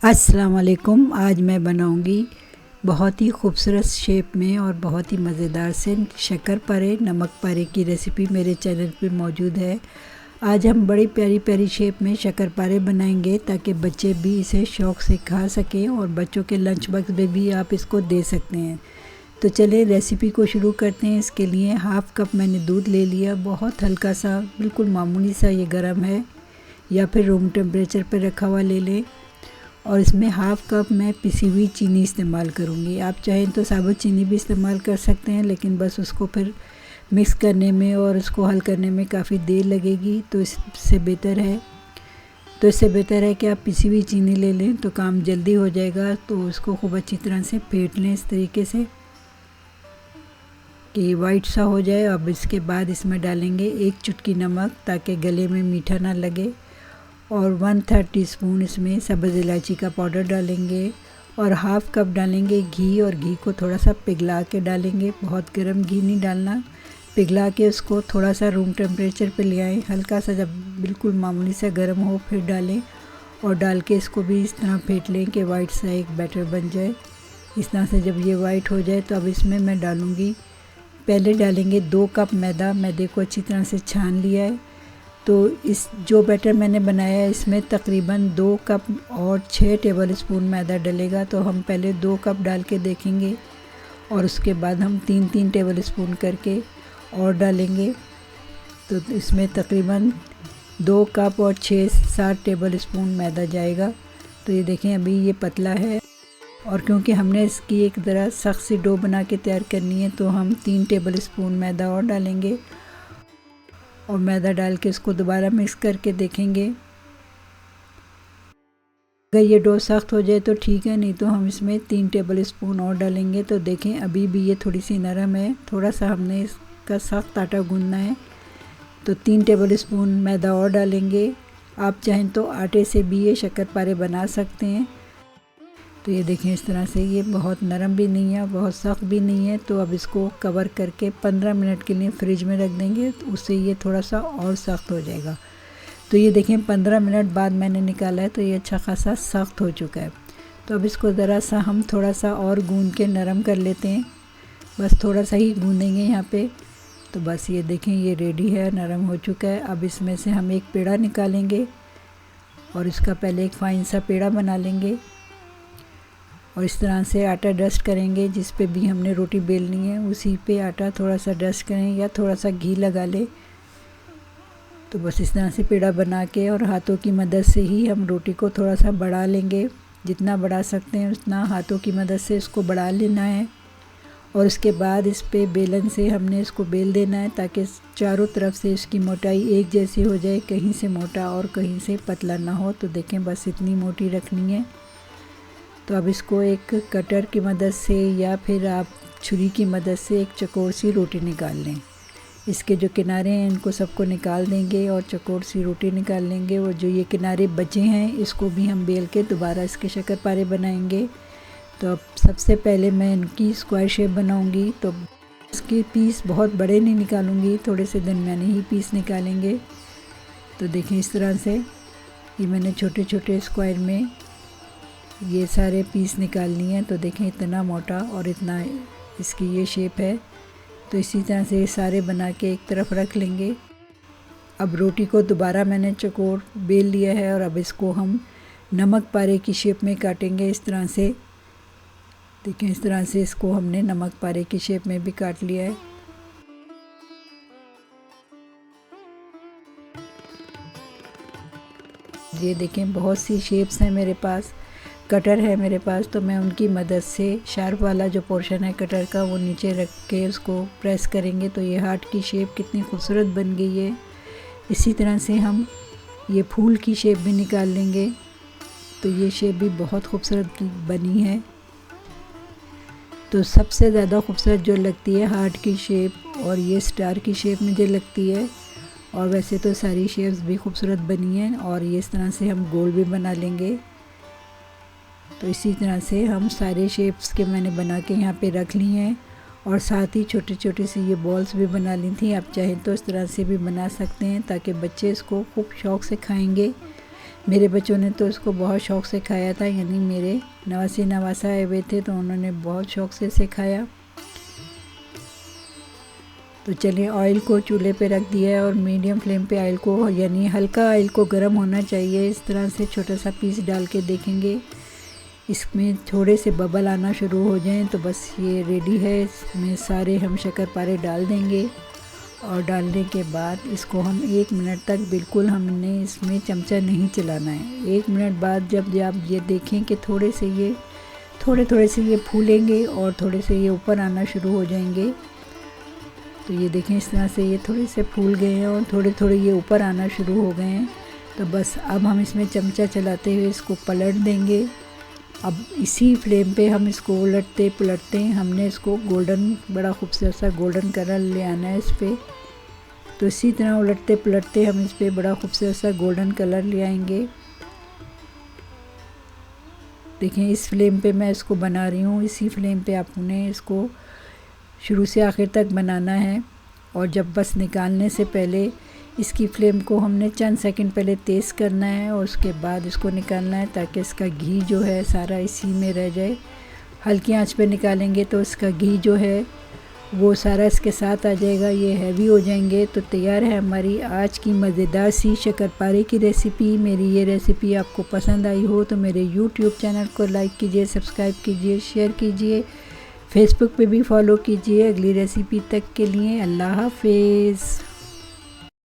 अस्सलाम वालेकुम। आज मैं बनाऊंगी बहुत ही खूबसूरत शेप में और बहुत ही मज़ेदार से शक्करपारे नमक पारे की रेसिपी मेरे चैनल पे मौजूद है। आज हम बड़ी प्यारी प्यारी शेप में शक्करपारे बनाएंगे ताकि बच्चे भी इसे शौक़ से खा सकें और बच्चों के लंच बॉक्स में भी आप इसको दे सकते हैं। तो चलिए रेसिपी को शुरू करते हैं। इसके लिए हाफ़ कप मैंने दूध ले लिया, बहुत हल्का सा, बिल्कुल मामूली सा, ये गर्म है या फिर रूम टेम्परेचर पर रखा हुआ ले लें। और इसमें हाफ़ कप मैं पिसी हुई चीनी इस्तेमाल करूँगी। आप चाहें तो साबुत चीनी भी इस्तेमाल कर सकते हैं, लेकिन बस उसको फिर मिक्स करने में और उसको हल करने में काफ़ी देर लगेगी, तो इससे बेहतर है कि आप पिसी हुई चीनी ले लें, तो काम जल्दी हो जाएगा। तो उसको खूब अच्छी तरह से फेंट लें इस तरीके से कि वाइट सा हो जाए। अब इसके बाद इसमें डालेंगे 1 चुटकी नमक ताकि गले में मीठा ना लगे, और 1/3 टीस्पून इसमें सब्ज़ इलायची का पाउडर डालेंगे, और हाफ़ कप डालेंगे घी, और घी को थोड़ा सा पिघला के डालेंगे। बहुत गर्म घी नहीं डालना, पिघला के उसको थोड़ा सा रूम टेम्परेचर पे ले आएँ। हल्का सा जब बिल्कुल मामूली सा गर्म हो फिर डालें, और डाल के इसको भी इस तरह फेंट लें कि वाइट सा एक बैटर बन जाए। इस तरह से जब ये वाइट हो जाए तो अब इसमें मैं डालूँगी, पहले डालेंगे 2 कप मैदा। मैदे को अच्छी तरह से छान लिया है। तो इस जो बैटर मैंने बनाया है इसमें तकरीबन 2 कप और 6 टेबलस्पून मैदा डलेगा। तो हम पहले 2 कप डाल के देखेंगे और उसके बाद हम 3-3 टेबलस्पून करके और डालेंगे। तो इसमें तकरीबन 2 कप और 6-7 टेबलस्पून मैदा जाएगा। तो ये देखें अभी ये पतला है, और क्योंकि हमने इसकी एक तरह सख्त सी डो बना के तैयार करनी है तो हम 3 टेबलस्पून मैदा और डालेंगे, और मैदा डाल के इसको दोबारा मिक्स करके देखेंगे। अगर ये डो सख्त हो जाए तो ठीक है, नहीं तो हम इसमें 3 टेबलस्पून और डालेंगे। तो देखें अभी भी ये थोड़ी सी नरम है, थोड़ा सा हमने इसका सख्त आटा गूंदना है। तो 3 टेबलस्पून मैदा और डालेंगे। आप चाहें तो आटे से भी ये शक्करपारे बना सकते हैं। तो ये देखें इस तरह से ये बहुत नरम भी नहीं है, बहुत सख्त भी नहीं है। तो अब इसको कवर करके 15 मिनट के लिए फ्रिज में रख देंगे, तो उससे ये थोड़ा सा और सख्त हो जाएगा। तो ये देखें 15 मिनट बाद मैंने निकाला है तो ये अच्छा खासा सख्त हो चुका है। तो अब इसको ज़रा सा हम थोड़ा सा और गूंद के नरम कर लेते हैं, बस थोड़ा सा ही गूंदेंगे यहाँ पे। तो बस ये देखें ये रेडी है, नरम हो चुका है। अब इसमें से हम एक पेड़ा निकालेंगे और इसका पहले एक फाइन सा पेड़ा बना लेंगे, और इस तरह से आटा डस्ट करेंगे। जिस पे भी हमने रोटी बेलनी है उसी पे आटा थोड़ा सा डस्ट करें या थोड़ा सा घी लगा ले। तो बस इस तरह से पेड़ा बना के और हाथों की मदद से ही हम रोटी को थोड़ा सा बढ़ा लेंगे। जितना बढ़ा सकते हैं उतना हाथों की मदद से इसको बढ़ा लेना है, और उसके बाद इस पे बेलन से हमने इसको बेल देना है ताकि चारों तरफ से इसकी मोटाई एक जैसी हो जाए, कहीं से मोटा और कहीं से पतला ना हो। तो देखें बस इतनी मोटी रखनी है। तो अब इसको एक कटर की मदद से या फिर आप छुरी की मदद से एक चौकोर सी रोटी निकाल लें। इसके जो किनारे हैं इनको सबको निकाल देंगे और चौकोर सी रोटी निकाल लेंगे, और जो ये किनारे बचे हैं इसको भी हम बेल के दोबारा इसके शक्करपारे बनाएंगे। तो अब सबसे पहले मैं इनकी स्क्वायर शेप बनाऊंगी। तो इसके पीस बहुत बड़े नहीं निकालूंगी, थोड़े से दरमियाने ही पीस निकालेंगे। तो देखें इस तरह से ये मैंने छोटे छोटे स्क्वायर में ये सारे पीस निकालनी है। तो देखें इतना मोटा और इतना इसकी ये शेप है। तो इसी तरह से ये सारे बना के एक तरफ रख लेंगे। अब रोटी को दोबारा मैंने चौकोर बेल लिया है, और अब इसको हम नमक पारे की शेप में काटेंगे इस तरह से। देखें इस तरह से इसको हमने नमक पारे की शेप में भी काट लिया है। ये देखें बहुत सी शेप्स हैं मेरे पास, कटर है मेरे पास, तो मैं उनकी मदद से शार्प वाला जो पोर्शन है कटर का वो नीचे रख के उसको प्रेस करेंगे। तो ये हार्ट की शेप कितनी खूबसूरत बन गई है। इसी तरह से हम ये फूल की शेप भी निकाल लेंगे। तो ये शेप भी बहुत खूबसूरत बनी है। तो सबसे ज़्यादा खूबसूरत जो लगती है हार्ट की शेप, और ये स्टार की शेप मुझे लगती है। और वैसे तो सारी शेप्स भी खूबसूरत बनी हैं, और ये इस तरह से हम गोल भी बना लेंगे। तो इसी तरह से हम सारे शेप्स के मैंने बना के यहाँ पे रख ली हैं, और साथ ही छोटे छोटे से ये बॉल्स भी बना ली थी। आप चाहें तो इस तरह से भी बना सकते हैं ताकि बच्चे इसको खूब शौक़ से खाएंगे। मेरे बच्चों ने तो इसको बहुत शौक़ से खाया था, यानी मेरे नवासी नवासा आए हुए थे तो उन्होंने बहुत शौक़ से इसे खाया। तो चलिए ऑयल को चूल्हे पे रख दिया है और मीडियम फ्लेम पे ऑयल को, यानी हल्का ऑयल को गर्म होना चाहिए। इस तरह से छोटा सा पीस डाल के देखेंगे, इसमें थोड़े से बबल आना शुरू हो जाएं तो बस ये रेडी है। इसमें सारे हम शक्करपारे डाल देंगे और डालने के बाद इसको हम 1 मिनट तक बिल्कुल हमने इसमें चमचा नहीं चलाना है। 1 मिनट बाद जब आप ये देखें कि थोड़े थोड़े से ये फूलेंगे और थोड़े से ये ऊपर आना शुरू हो जाएंगे, तो ये देखें इस तरह से ये थोड़े से फूल गए हैं और थोड़े थोड़े ये ऊपर आना शुरू हो गए हैं। तो बस अब हम इसमें चमचा चलाते हुए इसको पलट देंगे। अब इसी फ्लेम पे हम इसको उलटते पुलटते हमने इसको गोल्डन, बड़ा खूबसूरत सा गोल्डन कलर ले आना है इस पर। तो इसी तरह उलटते पुलटते हम इस पर बड़ा खूबसूरत सा गोल्डन कलर ले आएंगे। देखें इस फ्लेम पे मैं इसको बना रही हूँ, इसी फ्लेम पे आपने इसको शुरू से आखिर तक बनाना है। और जब बस निकालने से पहले इसकी फ्लेम को हमने चंद सेकंड पहले तेज़ करना है और उसके बाद इसको निकालना है, ताकि इसका घी जो है सारा इसी में रह जाए। हल्की आंच पे निकालेंगे तो इसका घी जो है वो सारा इसके साथ आ जाएगा, ये हैवी हो जाएंगे। तो तैयार है हमारी आज की मज़ेदार सी शक्करपारे की रेसिपी। मेरी ये रेसिपी आपको पसंद आई हो तो मेरे YouTube चैनल को लाइक कीजिए, सब्सक्राइब कीजिए, शेयर कीजिए, फेसबुक पे भी फॉलो कीजिए। अगली रेसिपी तक के लिए अल्लाह हाफिज़।